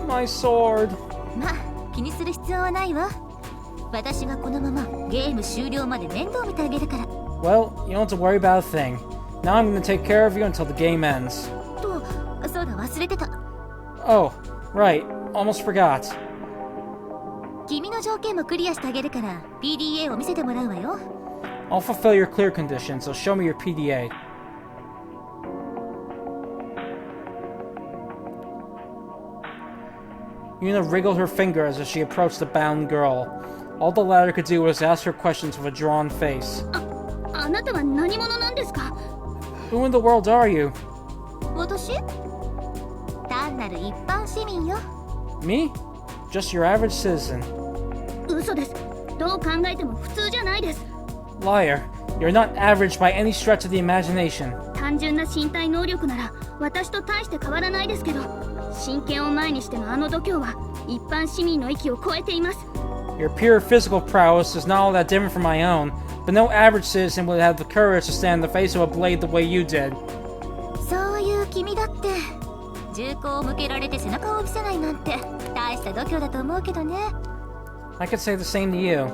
My sword. まあ気にする必要はないわ。私がこのままゲーム終了まで面倒見てあげるから。Well, you don't have to worry about a thing. Now I'm gonna take care of you until the game ends. と、そうだ忘れてた。Oh, right. Almost forgot. 君の条件もクリアしてあげるから PDA を見せてもらうわよ。I'll fulfill your clear conditions, so show me your PDA. Yuna wriggled her finger as she approached the bound girl. All the latter could do was ask her questions with a drawn face. あなたは何者なんですか？ Who in the world are you? 私？単なる一般市民よ。Me? Just your average citizen. 嘘です。どう考えても普通じゃないです。Liar. You're not average by any stretch of the imagination. 単純な身体能力なら私と大して変わらないですけど、真剣を前にしてのあの度胸は一般市民の域を超えています。Your pure physical prowess is not all that different from my own, but no average citizen would have the courage to stand in the face of a blade the way you did. そういう君だって銃口を向けられて背中を見せないなんて大した度胸だと思うけどね。I could say the same to you.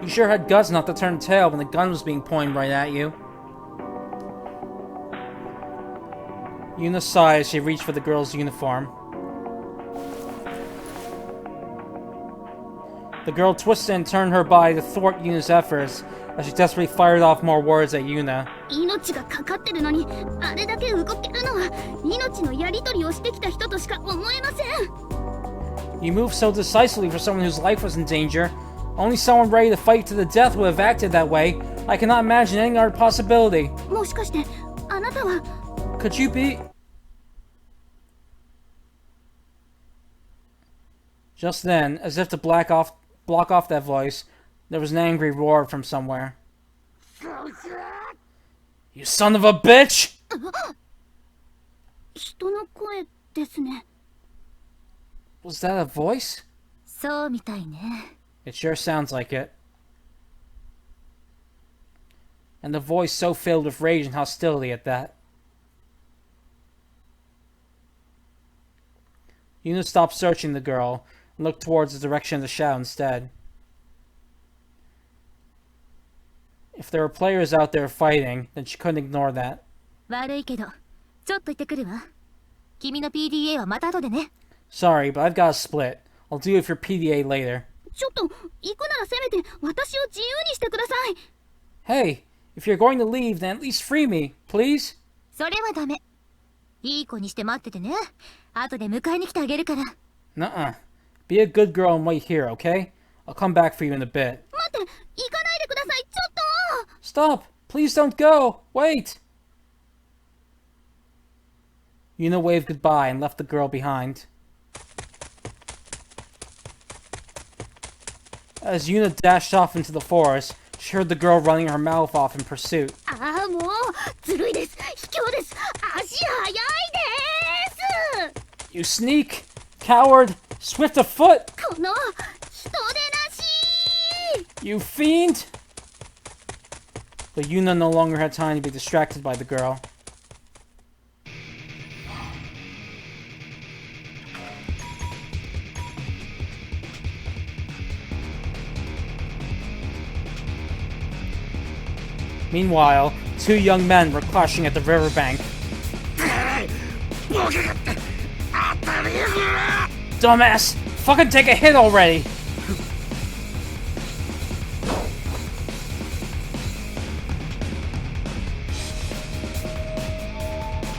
You sure had guts not to turn tail when the gun was being pointed right at you. Yuna sighed as she reached for the girl's uniform. The girl twisted and turned her body to thwart Yuna's efforts as she desperately fired off more words at Yuna. 命がかかってるのにあれだけ動けるのは命のやり取りをしてきた人としか思えません。 You moved so decisively for someone whose life was in danger. Only someone ready to fight to the death would have acted that way. I cannot imagine any other possibility. もしかしてあなたは Could you be... Just then, as if to block off that voice, there was an angry roar from somewhere. You son of a bitch! 人の声ですね。 Was that a voice? そうみたいね。 It sure sounds like it. And the voice so filled with rage and hostility at that. Yuna stopped searching the girl and looked towards the direction of the shadow instead. If there were players out there fighting, then she couldn't ignore that. 悪いけどちょっと行ってくるわ。君の PDA はまた後でね。 Sorry, but I've got a split. I'll do it for PDA later. ちょっと行くならせめて私を自由にしてください。 Hey, if you're going to leave, then at least free me, please? それはダメ。いい子にして待っててね。後で迎えに来てあげるから。Nuh-uh. Be a good girl and wait here, okay? I'll come back for you in a bit. 待って、行かないでください。ちょっと。 Stop! Please don't go! Wait! Yuna waved goodbye and left the girl behind. As Yuna dashed off into the forest, she heard the girl running her mouth off in pursuit. ああ、もうずるいです。卑怯です。足速いです。 You sneak! Coward! Swift of foot! この人でなし。 You fiend! But Yuna no longer had time to be distracted by the girl. Meanwhile, two young men were clashing at the riverbank. Dumbass! Fucking take a hit already!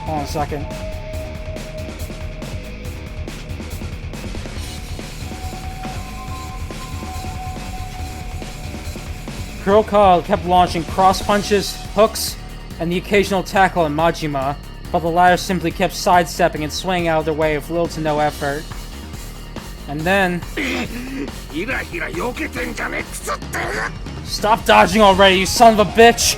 Hold on a second. Kurokawa kept launching cross punches, hooks, and the occasional tackle at Majima, but the latter simply kept sidestepping and swinging out of their way with little to no effort. And then... Stop dodging already, you son of a bitch!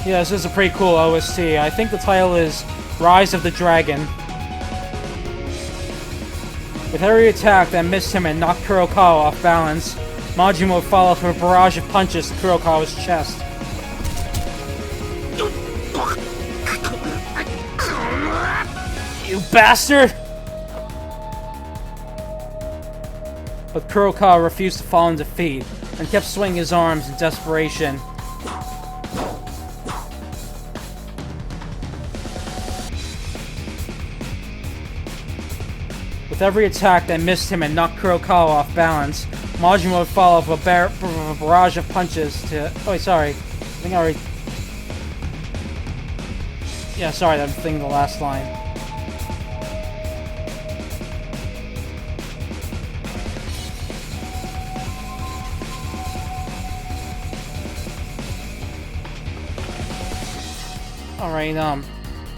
Yeah, this is a pretty cool OST. I think the title is Rise of the Dragon. With every attack that missed him and knocked Kurokawa off balance, Majima would follow through a barrage of punches to Kurokawa's chest. You bastard! But Kurokawa refused to fall in defeat and kept swinging his arms in desperation. With every attack that missed him and knocked Kurokawa off balance, Majima would follow up a barrage of punches to... Oh, wait, sorry. I think I already... Yeah, sorry, I'm thinking the last line. Alright,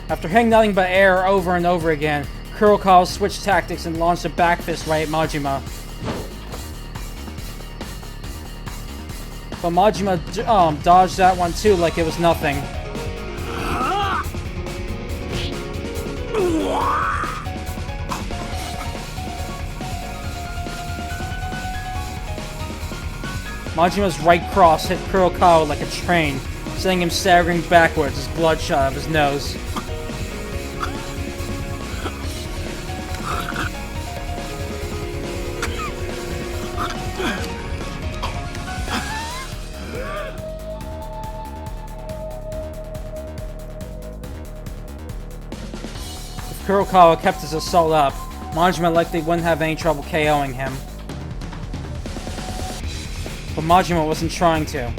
after hitting nothing but air over and over again, Kurokawa switched tactics and launched a back fist right at Majima. But Majima dodged that one too like it was nothing. Majima's right cross hit Kurokawa like a train, sending him staggering backwards as blood shot out of his nose. If Kurokawa kept his assault up, Majima likely wouldn't have any trouble KOing him. But Majima wasn't trying to.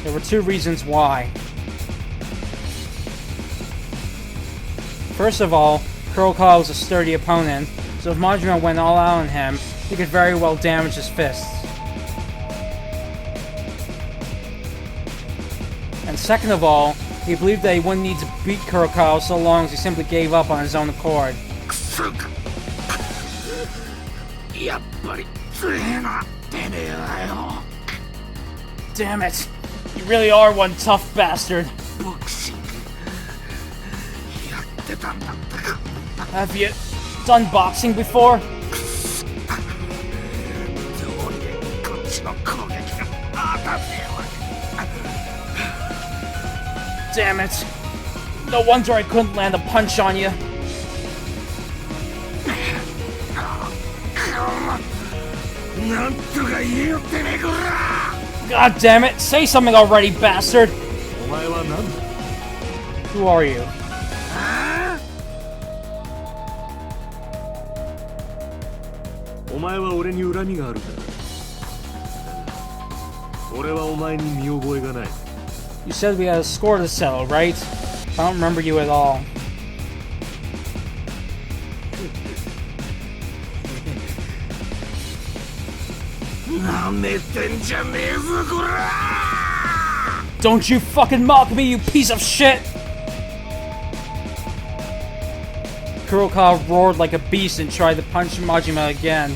There were two reasons why. First of all, Kurokawa was a sturdy opponent, so if Majima went all out on him, he could very well damage his fists. And second of all, he believed that he wouldn't need to beat Kurokawa so long as he simply gave up on his own accord. Damn it! You really are one tough bastard. Have you done boxing before? Damn it! No wonder I couldn't land a punch on you. God damn it! Say something already, bastard! Who are you? You said we had a score to settle, right? I don't remember you at all. Don't you fucking mock me, you piece of shit! Kurokawa roared like a beast and tried to punch Majima again.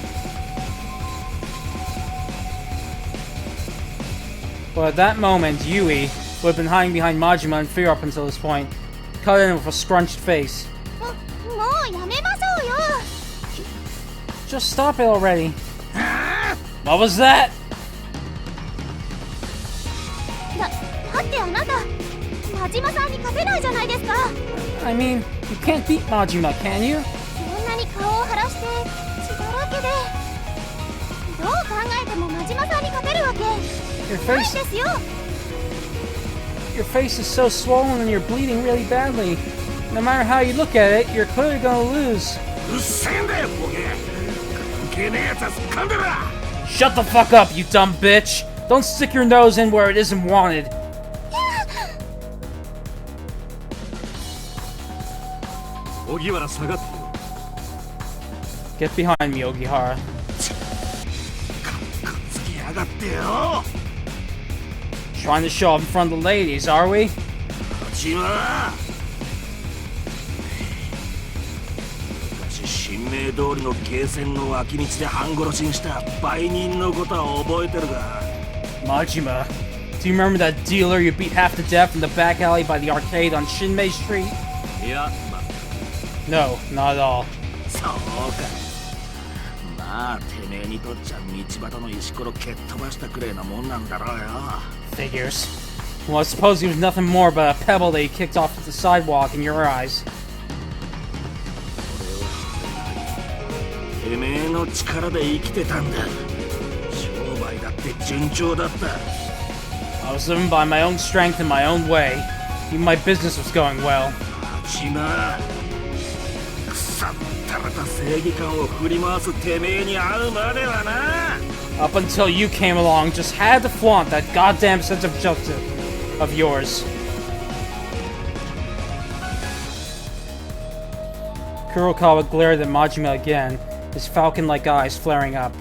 But at that moment, Yui, who had been hiding behind Majima in fear up until this point, cut in with a scrunched face. Just stop it already. What was that? I mean, you can't beat Majima, can you? Your face is so swollen and you're bleeding really badly. No matter how you look at it, you're clearly gonna lose. Shut the fuck up, you dumb bitch! Don't stick your nose in where it isn't wanted. Get behind me, Ogihara. Trying to show up in front of the ladies, are we? Majima, do you remember that dealer you beat half to death in the back alley by the arcade on Shinmei Street? No, not at all. Figures. Well, I suppose he was nothing more but a pebble that he kicked off the sidewalk in your eyes. てめえの力で生きてたんだ。商売だって順調だった。 I was living by my own strength in my own way. Even my business was going well. ちな。腐ったれた正義感を振り回すてめえに会うまではな。 Up until you came along, just had to flaunt that goddamn sense of justice of yours. Kurokawa glared at Majima again, his falcon-like eyes flaring up.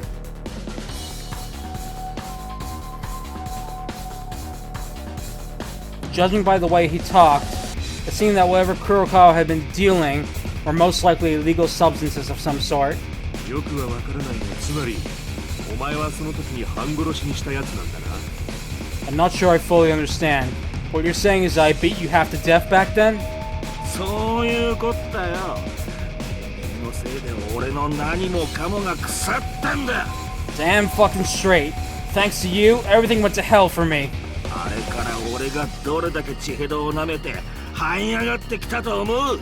Judging by the way he talked, it seemed that whatever Kurokawa had been dealing were most likely illegal substances of some sort. よくはわからないが、つまりお前はその時に半殺しにしたやつなんだな。 I'm not sure I fully understand. What you're saying is I beat you half to death back then? そういうこったよ。お前のせいで俺の何もかもが腐ったんだ。 Damn fucking straight. Thanks to you, everything went to hell for me. あれから俺がどれだけ血ヘドを舐めて這い上がってきたと思う？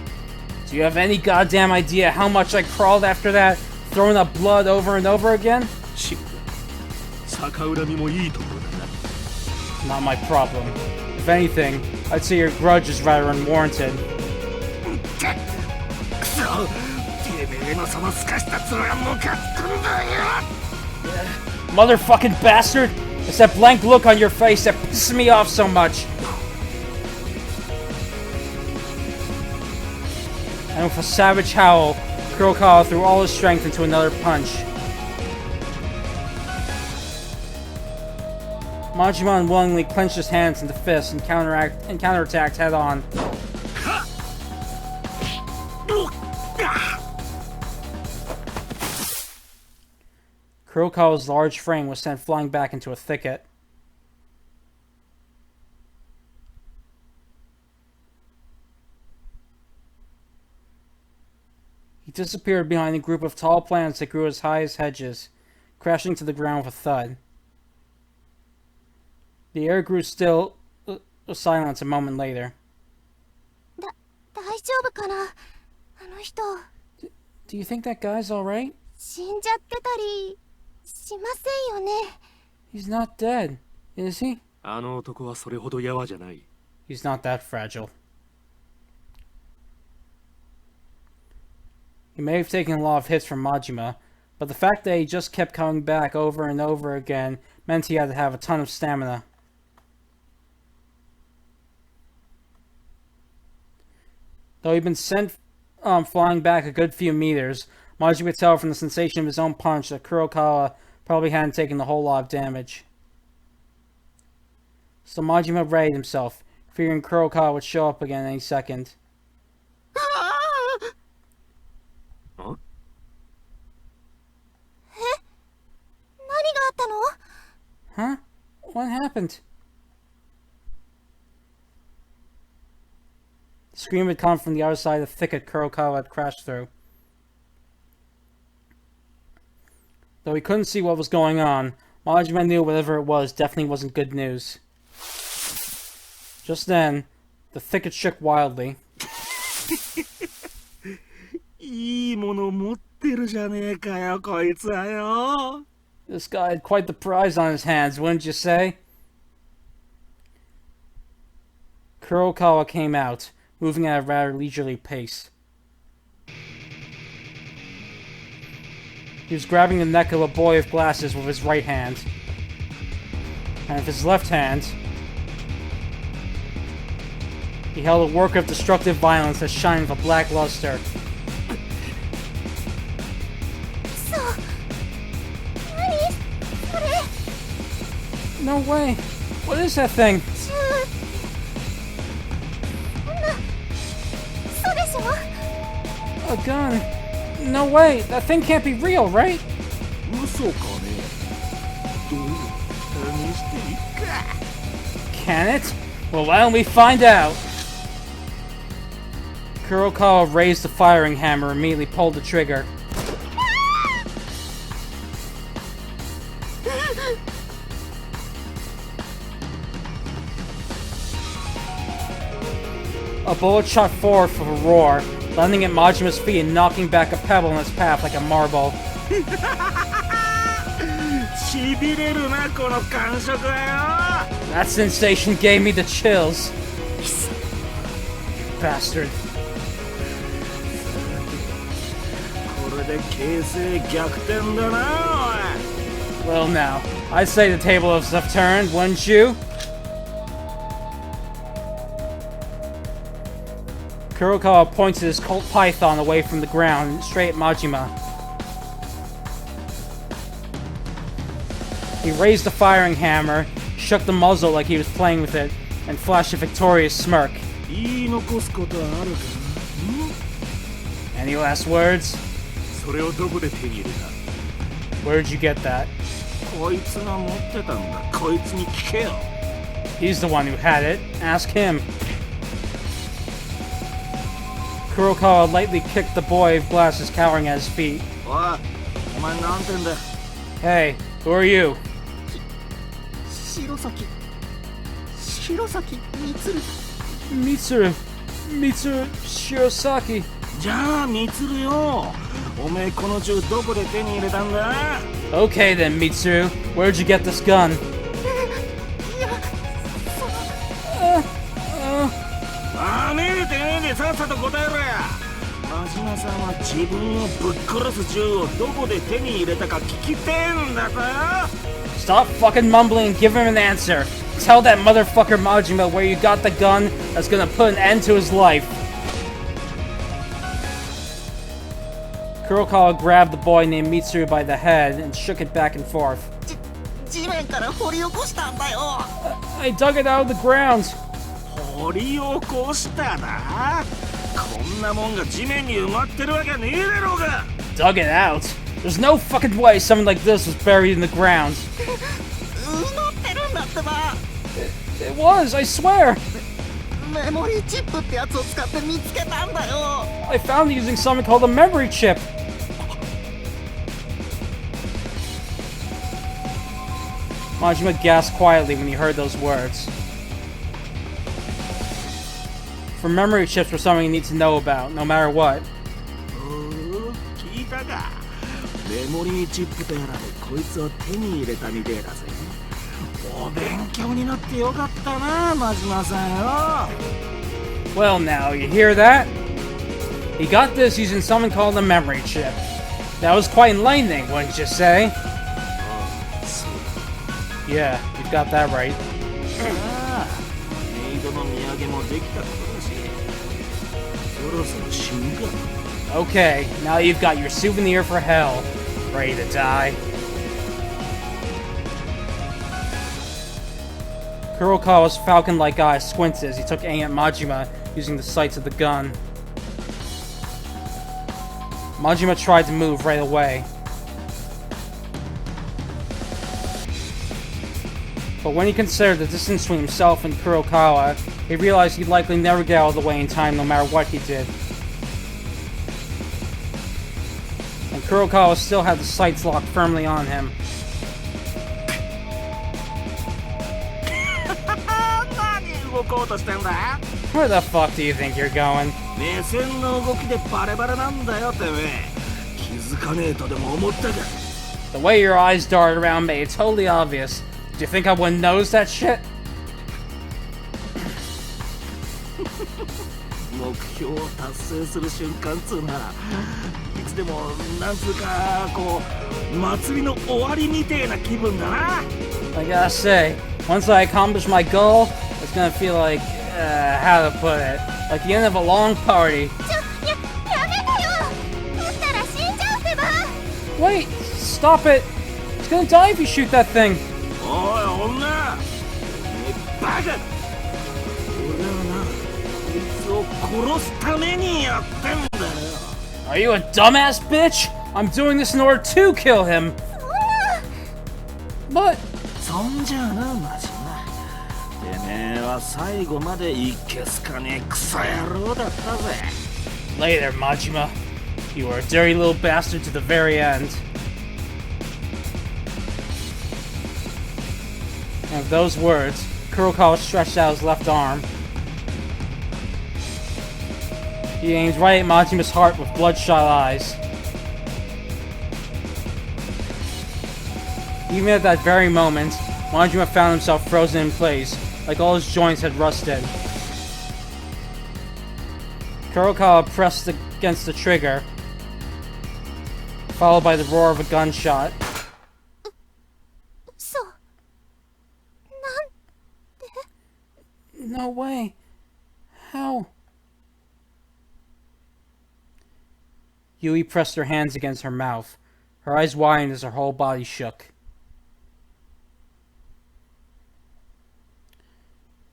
Do you have any goddamn idea how much I crawled after that, throwing up blood over and over again? シッ逆恨みもいいところだな。 Not my problem. If anything, I'd say your grudge is rather unwarranted. くそ、てめえのそのすかした面がムカつくんだよ。 Motherfucking bastard! It's that blank look on your face that pisses me off so much. And with a savage howl, Kurokawa threw all his strength into another punch. Majima unwillingly clenched his hands into fists and counterattacked head-on. Kurokawa's large frame was sent flying back into a thicket. He disappeared behind a group of tall plants that grew as high as hedges, crashing to the ground with a thud. The air grew still, silence a moment later. 大丈夫かなあの人 Do you think that guy's alright? 死んじゃってたりしませんよね He's not dead, is he? あの男はそれほどやわじゃない。 He's not that fragile. He may have taken a lot of hits from Majima, but the fact that he just kept coming back over and over again meant he had to have a ton of stamina. Though he'd been sent flying back a good few meters, Majima could tell from the sensation of his own punch that Kurokawa probably hadn't taken a whole lot of damage. So Majima readied himself, fearing Kurokawa would show up again any second. 何があったの Huh? What happened? The scream had come from the other side of the thicket Kurokawa had crashed through. Though he couldn't see what was going on, Majima knew whatever it was definitely wasn't good news. Just then, the thicket shook wildly. いいもの持ってるじゃねえかよ、こいつはよ。 This guy had quite the prize on his hands, wouldn't you say? Kurokawa came out, moving at a rather leisurely pace. He was grabbing the neck of a boy with glasses with his right hand. And with his left hand, he held a work of destructive violence that shined with a black luster. そう何それ No way! What is that thing? そんな嘘でしょ A gun. No way! That thing can't be real, right? 嘘かね。どう試していいか。 Can it? Well, why don't we find out? Kurokawa raised the firing hammer and immediately pulled the trigger. A bullet shot forward from a roar, landing at Majima's feet and knocking back a pebble in its path like a marble. しびれるなこの感触はよ。 That sensation gave me the chills. Bastard. これで形勢逆転だなおい。 Well now, I'd say the tables have turned, wouldn't you? Kurokawa pointed his Colt Python away from the ground, straight at Majima. He raised the firing hammer, shook the muzzle like he was playing with it, and flashed a victorious smirk. 言い残すことはあるか Any last words? な。それをどこで手に入れた？ Where'd you get that? こいつが持ってたんだ。こいつに聞けよ。 He's the one who had it. Ask him. Kurokawa lightly kicked the boy of glasses cowering at his feet. おい、お前なんてんだ。 Hey, who are you? 白崎Mitsuru Shirosaki. じゃあミツルよ。おめえこの銃どこで手に入れたんだ？ Okay then, Mitsuru. Where'd you get this gun? あめえてねえでさっさと答えろや。真島さんは自分をぶっ殺す銃をどこで手に入れたか聞きてえんだぞ。 Stop fucking mumbling and give him an answer. Tell that motherfucker Majima where you got the gun that's gonna put an end to his life. Kurokawa grabbed the boy named Mitsuru by the head and shook it back and forth. 地面から掘り起こしたんだよ。 I dug it out of the ground. 掘り起こしたな。こんなもんが地面に埋まってるわけねえだろうが。 Dug it out? There's no fucking way something like this was buried in the ground. 埋まってるんだってば。 It was, I swear. メモリーチップってやつを使って見つけたんだよ。 I found it using something called a memory chip. Majima gasped quietly when he heard those words. For memory chips were something you need to know about, no matter what. 聞いたか。メモリーチップとやらでこいつを手に入れたみてえだぜ。お勉強になってよかったな、真島さんよ。 Well now, you hear that? He got this using something called a memory chip. That was quite enlightening, wouldn't you say? Yeah, you've got that right. ああ、メイドの土産もできたことだし、そろそろ死ぬか。 Okay, now you've got your souvenir for hell. Ready to die. Kurokawa's falcon-like eyes squinted as he took aim at Majima using the sights of the gun. Majima tried to move right away. But when he considered the distance between himself and Kurokawa, he realized he'd likely never get out of the way in time no matter what he did. And Kurokawa still had the sights locked firmly on him. 何動こうとしてんだ？ Where the fuck do you think you're going? 目線の動きでバレバレなんだよてめえ。気づかねえとでも思ったか。 The way your eyes darted around made it totally obvious. Do you think I wouldn't notice that shit? 目標を達成する瞬間つうな、いつでもなんつうかこう祭りの終わりみてえな気分だな。 I gotta say, once I accomplish my goal, it's gonna feel like, how to put it, like the end of a long party. やめてよ。撃ったら死んじゃうってば。 Wait, stop it! It's gonna die if you shoot that thing. おい女、バカ。俺はな、こいつを殺すためにやってんだよ。 Are you a dumbass bitch? I'm doing this in order to kill him. But そんじゃあな、マジな。てめえは最後までいけすかねえクソ野郎だったぜ。 later, Majima. You were a dirty little bastard to the very end. And with those words, Kurokawa stretched out his left arm. He aims right at Majima's heart with bloodshot eyes. Even at that very moment, Majima found himself frozen in place, like all his joints had rusted. Kurokawa pressed against the trigger, followed by the roar of a gunshot. 嘘なん No way. How? Yui pressed her hands against her mouth. Her eyes widened as her whole body shook.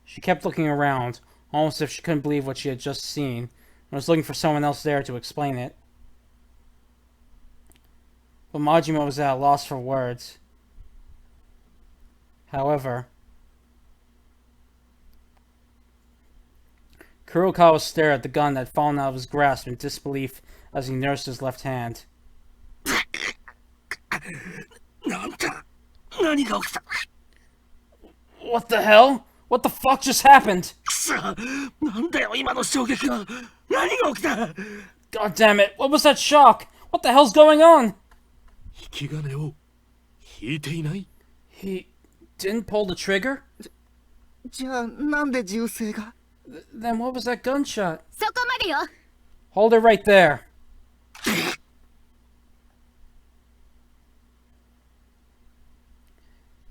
She kept looking around, almost as if she couldn't believe what she had just seen, and was looking for someone else there to explain it. But Majima was at a loss for words. However, Kurokawa stared at the gun that had fallen out of his grasp in disbelief as he nursed his left hand. なんだ何が起きた What the hell? What the fuck just happened? くそなんだよ今の衝撃は何が起きた God damn it, what was that shock? What the hell's going on? 引き金を引いていない He didn't pull the trigger? じゃあなんで銃声が Then what was that gunshot? そこまでよ。 Hold it right there.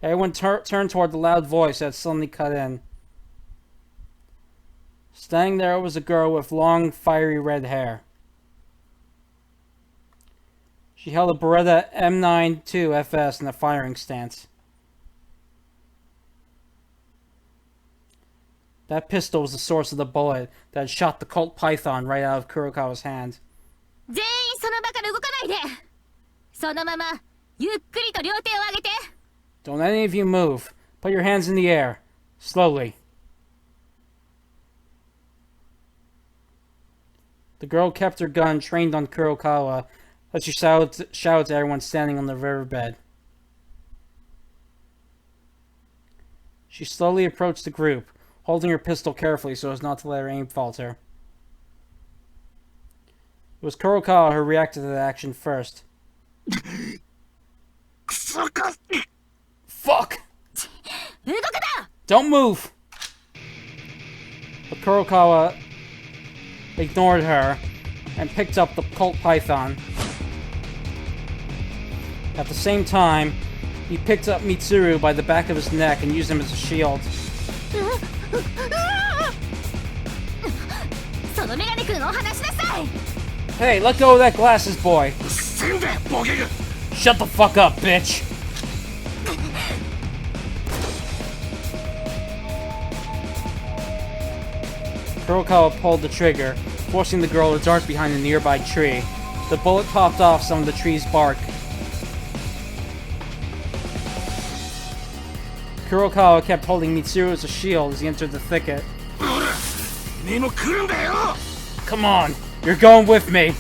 Everyone turned toward the loud voice that suddenly cut in. Standing there was a girl with long, fiery red hair. She held a Beretta M92 FS in a firing stance. That pistol was the source of the bullet that had shot the Colt Python right out of Kurokawa's hand. 全員その場から動かないで。そのままゆっくりと両手を上げて。 Don't any of you move. Put your hands in the air. Slowly. The girl kept her gun trained on Kurokawa as she shouted to everyone standing on the riverbed. She slowly approached the group, holding her pistol carefully so as not to let her aim falter. It was Kurokawa who reacted to the action first. くそか Fuck! 動くな。 Don't move! But Kurokawa ignored her and picked up the Colt Python. At the same time, he picked up Mitsuru by the back of his neck and used him as a shield. そのメガネ君を離しなさい。 Hey, let go of that glasses boy! せんべボケが Shut the fuck up, bitch! Kurokawa pulled the trigger, forcing the girl to dart behind a nearby tree. The bullet popped off some of the tree's bark. Kurokawa kept holding Mitsuru as a shield as he entered the thicket. ねえも来るんだよ Come on, you're going with me!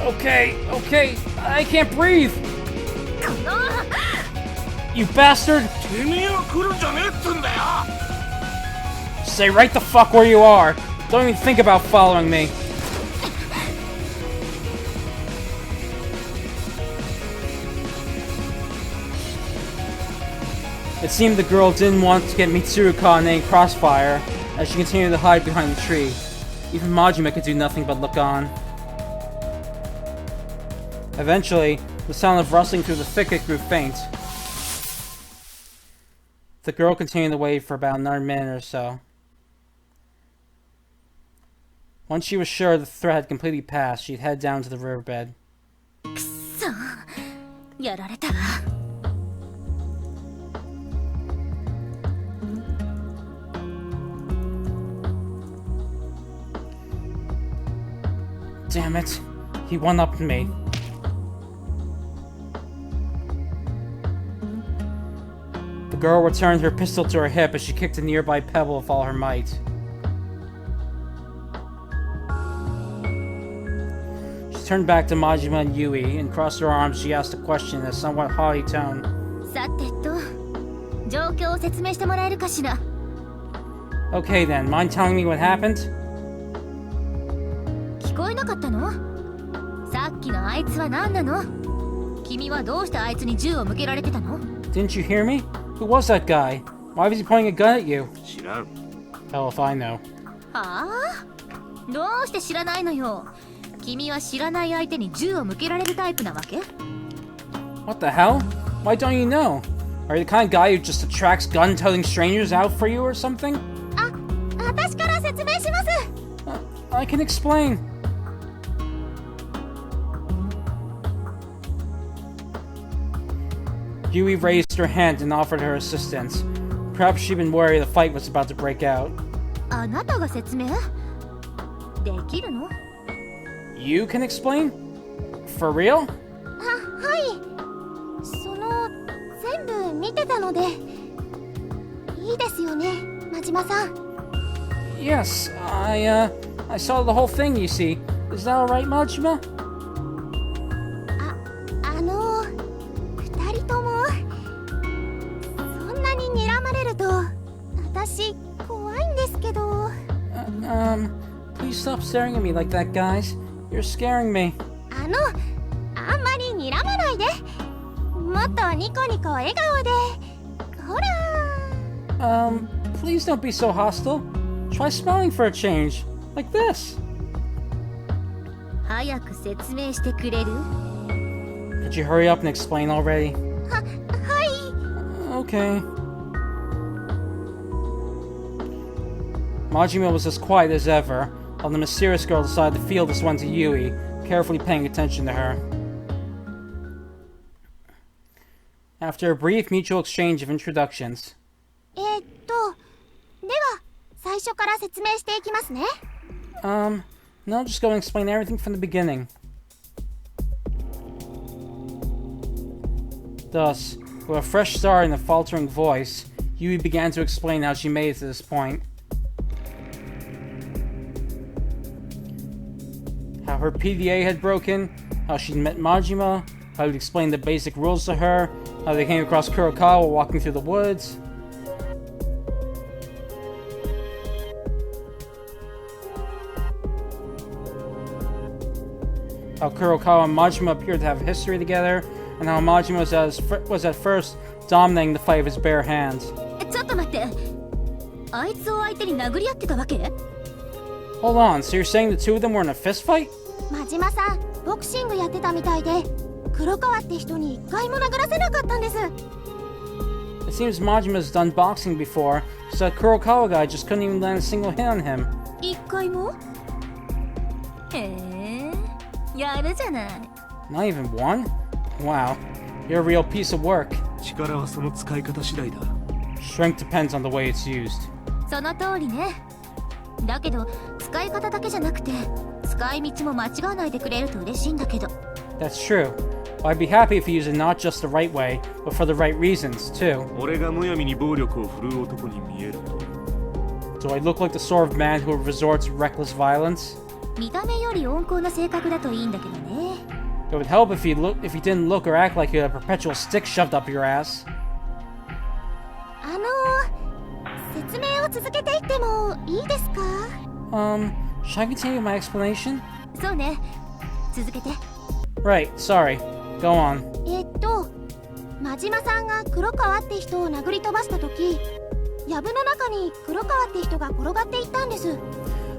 Okay, I can't breathe! この You bastard! てめえは来るんじゃねえっつんだよ Stay right the fuck where you are! Don't even think about following me! It seemed the girl didn't want to get Mitsuru caught in any crossfire, as she continued to hide behind the tree. Even Majima could do nothing but look on. Eventually, the sound of rustling through the thicket grew faint. The girl continued to wait for about another minute or so. Once she was sure the threat had completely passed, she'd head down to the riverbed. やられたわ。 Damn it. He one-upped me. The girl returned her pistol to her hip as she kicked a nearby pebble with all her might. She turned back to Majima and Yui and crossed her arms. She asked a question in a somewhat haughty tone. さてと状況を説明してもらえるかしら。 Okay then, mind telling me what happened? 聞こえなかったの？さっきのあいつは何なの？君はどうしてあいつに銃を向けられてたの？ Didn't you hear me? Who was that guy? Why was he pointing a gun at you? 知らん。 Hell if I know. はあ？どうして知らないのよ。君は知らない相手に銃を向けられるタイプなわけ？ What the hell? Why don't you know? Are you the kind of guy who just attracts gun-toting strangers out for you or something? 私から説明します。 I can explain. Yui raised her hand and offered her assistance. Perhaps she'd been worried the fight was about to break out. あなたが説明できるの？ You can explain? For real? はい。その全部見てたのでいいですよね、真島さん。 Yes, I saw the whole thing, you see. Is that alright, Majima? 二人ともそんなに睨まれると私怖いんですけど。 Please stop staring at me like that, guys. You're scaring me. あんまり睨まないで。もっとニコニコ笑顔で。ほら。 Please don't be so hostile. Try smiling for a change. Like this. 早く説明してくれる？ Could you hurry up and explain already? はい。 Okay. Majima was as quiet as ever, while the mysterious girl decided to field this one to Yui, carefully paying attention to her. After a brief mutual exchange of introductions. では最初から説明していきますね。 No, just go and explain everything from the beginning. Thus, with a fresh start and a faltering voice, Yui began to explain how she made it to this point. How her PDA had broken, how she'd met Majima, how he'd explained the basic rules to her, how they came across Kurokawa while walking through the woods. How Kurokawa and Majima appeared to have a history together, and how Majima was at first dominating the fight with his bare hands. ちょっと待って。あいつを相手に殴り合ってたわけ？ Hold on, so you're saying the two of them were in a fist fight? 真島さんボクシングやってたみたいで、黒川って人に一回も殴らせなかったんです。 It seems Majima's done boxing before, so that Kurokawa guy just couldn't even land a single hit on him. 一回も？へえ、やるじゃない。 Not even one? Wow, you're a real piece of work. 力はその使い方次第だ。 Strength depends on the way it's used. その通りね。だけど使い方だけじゃなくて使い道も間違わないでくれると嬉しいんだけど。 That's true. I'd be happy if you use it not just the right way, but for the right reasons, too. 俺がむやみに暴力を振るう男に見えると。 Do I look like the sort of man who would resort to reckless violence? 見た目より温厚な性格だといいんだけどね。 It would help if you didn't look or act like you had a perpetual stick shoved up your ass. 説明を続けていってもいいですか？ Should I continue my explanation? そうね。続けて。 Right, sorry. Go on. 真島さんが黒川って人を殴り飛ばした時、藪の中に黒川って人が転がっていったんです。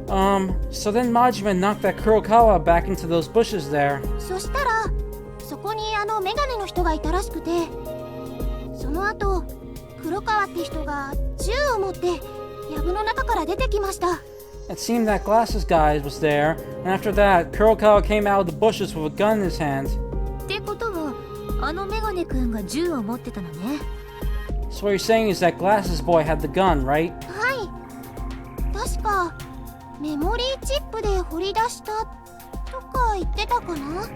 So then Majima knocked that Kurokawa back into those bushes there. そしたらそこにメガネの人がいたらしくて、その後黒川って人が銃を持って藪の中から出てきました。 It seemed that glasses guy was there, and after that, Kurokawa came out of the bushes with a gun in his hand. ってことはメガネくんが銃を持ってたのね。 So what you're saying is that glasses boy had the gun, right? はい。確かメモリーチップで掘り出したとか言ってたかな？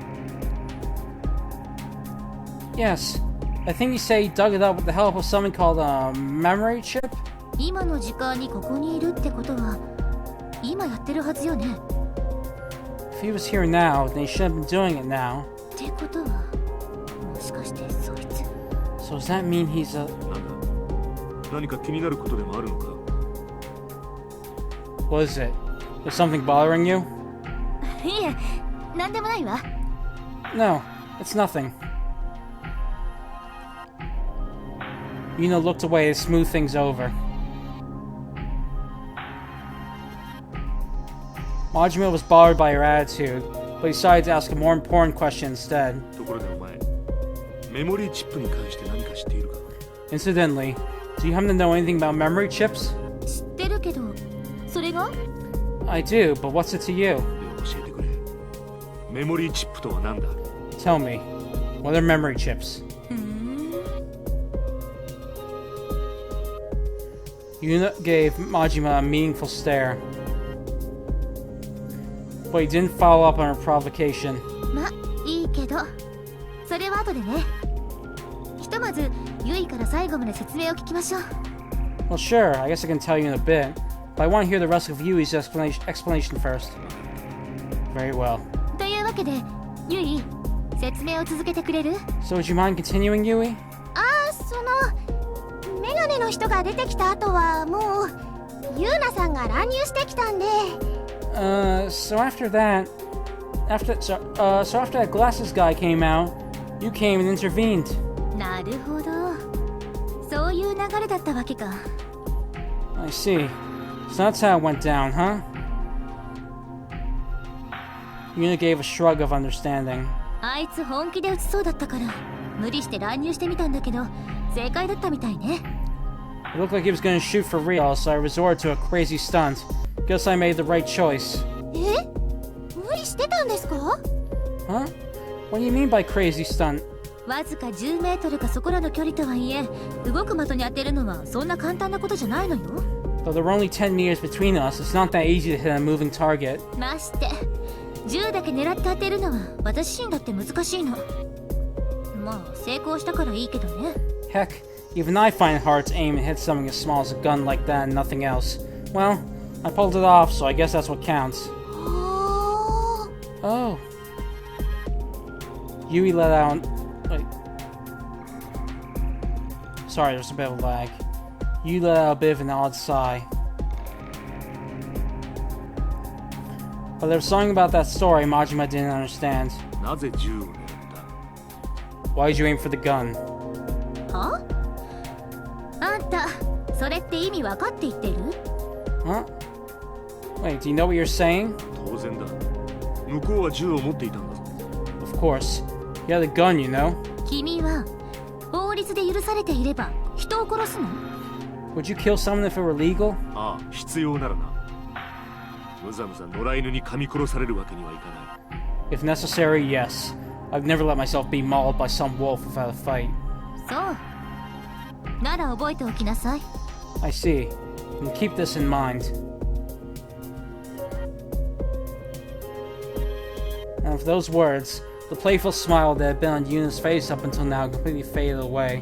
Yes. I think you say he dug it up with the help of something called a memory chip? 今の時間にここにいるってことは今やってるはずよね。 If he was here now, then he should have been doing it now. ってことはもしかしてそいつ。 So does that mean he's a... 何か気になることでもあるのか？ What is it? Is something bothering you? いえ、なんでもないわ。 No, it's nothing. Yuna looked away to smooth things over. Majima was bothered by her attitude, but he decided to ask a more important question instead. ところでお前、メモリーチップに関して何か知っているか？ Incidentally, do you happen to know anything about memory chips? 知ってるけど、それが？ I do, but what's it to you? では教えてくれ。メモリーチップとは何だ？ Tell me, what are memory chips? Yuna gave Majima a meaningful stare, but he didn't follow up on her provocation. ま、いいけど、それは後でね。ひとまず、ユイから最後まで説明を聞きましょう。 Well, sure, I guess I can tell you in a bit, but I want to hear the rest of Yui's explanation first. Very well. というわけで、ユイ、説明を続けてくれる？ So would you mind continuing, Yui? メガネの人が出てきた後はもうユーナさんが乱入してきたんで。 So after that glasses guy came out, you came and intervened. なるほど。そういう流れだったわけか。 I see. So that's how it went down, huh? Yuna gave a shrug of understanding. あいつ本気で撃ちそうだったから、無理して乱入してみたんだけど、正解だったみたいね。 It looked like he was going to shoot for real, so I resorted to a crazy stunt. Guess I made the right choice. え？無理してたんですか？ Huh? What do you mean by crazy stunt? わずか10メートルかそこらの距離とはいえ、動く的に当てるのはそんな簡単なことじゃないのよ。 Though there were only 10 meters between us, it's not that easy to hit a moving target. まして、銃だけ狙って当てるのは私自身だって難しいの。まあ、成功したからいいけどね。 Heck, even I find it hard to aim and hit something as small as a gun like that and nothing else. Well, I pulled it off, so I guess that's what counts. Oh. Yui let out... Wait. Sorry, there's a bit of a lag. Yui let out a bit of an odd sigh. But there was something about that story Majima didn't understand. なぜ銃を狙った？ Why did you aim for the gun? は？あんた、それって意味分かって言ってる？ Huh? Wait, do you know what you're saying? 当然だ。向こうは銃を持っていたんだぞ。 Of course. You had a gun, you know. 君は法律で許されていれば人を殺すの？ Would you kill someone if it were legal? ああ、必要ならな。むざむざ野良犬に噛み殺されるわけにはいかない。 If necessary, yes. I've never let myself be mauled by some wolf without a fight. そう。なら覚えておきなさい。 I see. And keep this in mind. And with those words, the playful smile that had been on Yuna's face up until now completely faded away.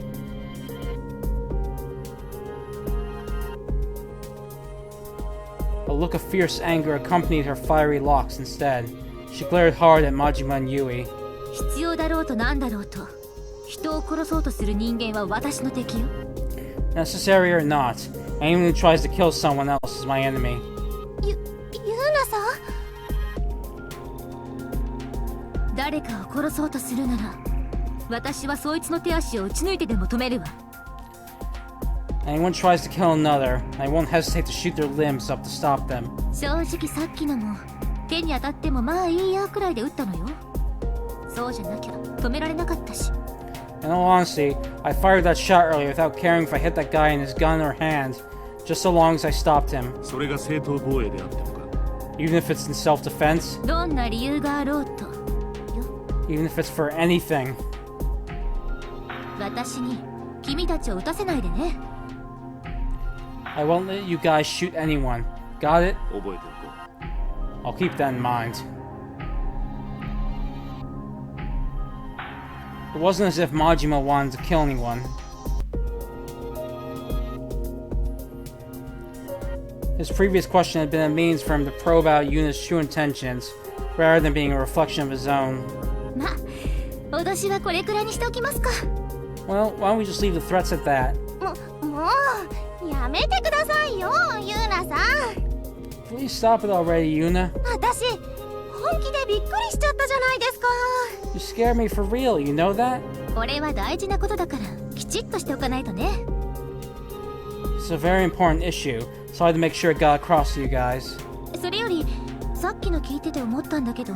A look of fierce anger accompanied her fiery locks instead. She glared hard at Majima and Yui. 必要だろうとなんだろうと、人を殺そうとする人間は私の敵よ。 Necessary or not, anyone who tries to kill someone else is my enemy. ユーナさん？誰かを殺そうとするなら、私はそいつの手足を打ち抜いてでも止めるわ。 Anyone tries to kill another, I won't hesitate to shoot their limbs up to stop them. 正直さっきのも手に当たってもまあいいやくらいで撃ったのよ。そうじゃなきゃ止められなかったし。 In all honesty, I fired that shot earlier without caring if I hit that guy in his gun or hand, just so long as I stopped him. それが正当防衛であってもか。 Even if it's in self-defense, どんな理由があろうと、 even if it's for anything. 私に君たちを撃たせないでね。 I won't let you guys shoot anyone. Got it? 覚えておこう。 I'll keep that in mind. It wasn't as if Majima wanted to kill anyone. His previous question had been a means for him to probe out Yuna's true intentions, rather than being a reflection of his own. ま、脅しはこれくらいにしておきますか。 Well, why don't we just leave the threats at that? ももうやめてくださいよ、ユーナさん。 Please stop it already, Yuna. 私本気でびっくりしちゃったじゃないですか。 You scared me for real, you know that? これは大事なことだからきちっとしておかないとね。 It's a very important issue, so I had to make sure it got across to you guys. それよりさっきの聞いてて思ったんだけど、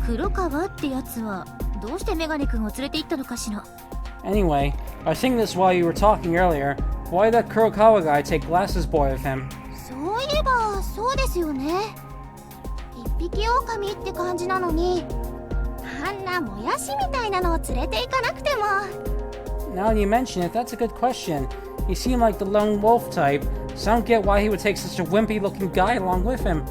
黒川ってやつはどうしてメガネ君を連れて行ったのかしら。 Anyway, I was thinking this while you were talking earlier. Why did that Kurokawa guy take Glasses Boy with him? そういえばそうですよね。一匹狼って感じなのに、あんなもやしみたいなのを連れて行かなくても。 Now that you mention it, that's a good question. He seemed like the lone wolf type, so I don't get why he would take such a wimpy-looking guy along with him.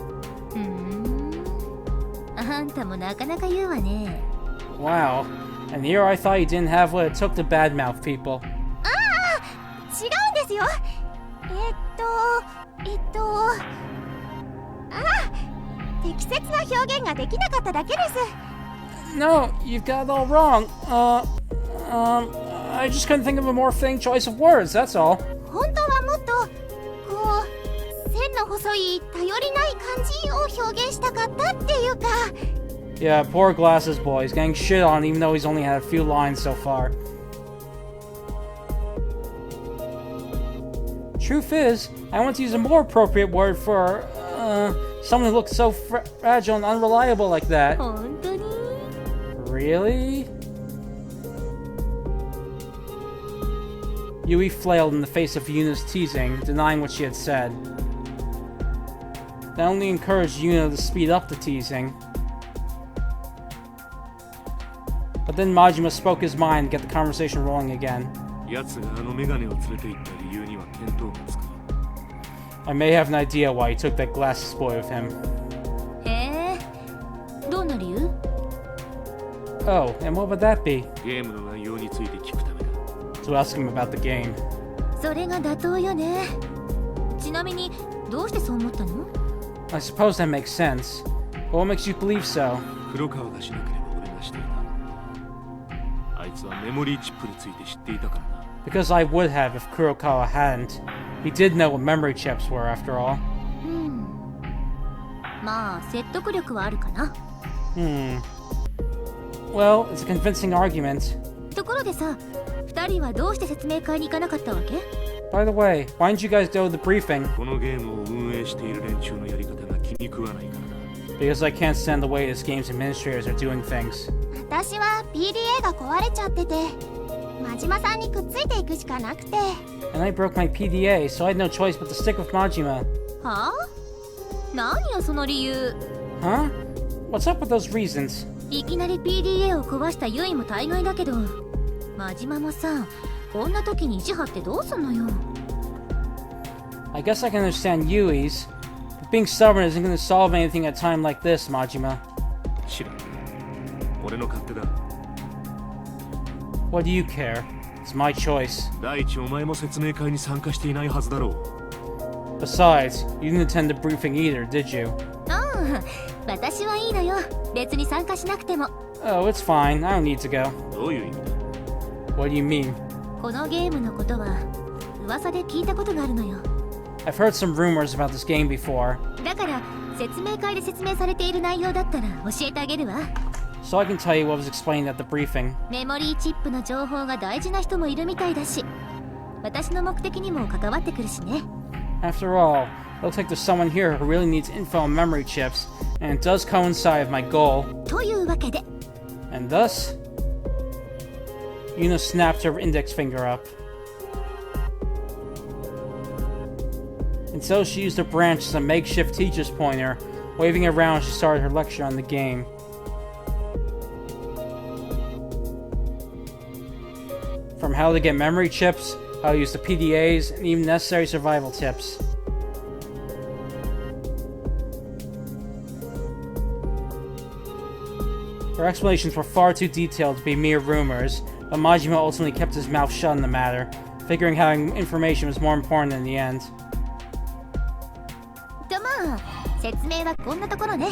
あんたもなかなか言うわね。 Wow. And here I thought you didn't have what it took to badmouth people. 違うんですよ。適切な表現ができなかっただけです。 No, you've got it all wrong. I just couldn't think of a more fitting choice of words, that's all. 本当はもっとこう線の細い頼りない感じを表現したかったっていうか。 Yeah, poor Glasses Boy. He's getting shit on even though he's only had a few lines so far. Truth is, I want to use a more appropriate word for, someone who looks so fragile and unreliable like that. 本当に？ Really? Yui flailed in the face of Yuna's teasing, denying what she had said. That only encouraged Yuna to speed up the teasing. But then Majima spoke his mind to get the conversation rolling again. 奴があのメガネを連れて行った理由には見当がつく。 I may have an idea why he took that Glasses Boy with him. へえ、どんな理由？ Oh, and what would that be? ゲームの内容について聞くためだ。 To ask him about the game. それが妥当よね。ちなみにどうしてそう思ったの？ I suppose that makes sense. But what makes you believe so? 黒川がしなければ俺がしていた。あいつはメモリーチップについて知っていたからな。 Because I would have if Kurokawa hadn't. He did know what memory chips were, after all. まあ説得力はあるかな。 Well, it's a convincing argument. ところでさ、二人はどうして説明会に行かなかったわけ？ By the way, why didn't you guys go to the briefing? このゲームを運営している連中のやり方が気に食わないからだ。 Because I can't stand the way this game's administrators are doing things. 私は PDA が壊れちゃってて、真島さんにくっついていくしかなくて。 And I broke my PDA, so I had no choice but to stick with Majima. はあ？何よその理由。 Huh? What's up with those reasons? いきなり PDA を壊したユイも大概だけど、真島もさ、こんな時に意地張ってどうすんのよ。 I guess I can understand Yui's, but being stubborn isn't going to solve anything at a time like this, Majima. 知らん。俺の勝手だ。 What do you care? It's my choice. 第一、お前も説明会に参加していないはずだろう。 Besides, you didn't attend the briefing either, did you? 私はいいのよ。別に参加しなくても。 Oh, it's fine. I don't need to go. どういう意味だ？ What do you mean? このゲームのことは噂で聞いたことがあるのよ。 I've heard some rumors about this game before, だから説明会で説明されている内容だったら教えてあげるわ。 so I can tell you what was explained at the briefing. メモリーチップの情報が大事な人もいるみたいだし、私の目的にも関わってくるしね。 After all, it looks like there's someone here who really needs info on memory chips, and it does coincide with my goal. というわけで And thus, Yuna snapped her index finger up. And so she used her branch as a makeshift teacher's pointer, waving it around as she started her lecture on the game. From how to get memory chips, how to use the PDAs, and even necessary survival tips. Her explanations were far too detailed to be mere rumors, but Majima ultimately kept his mouth shut on the matter, figuring having information was more important in the end. とまあ説明はこんなところね。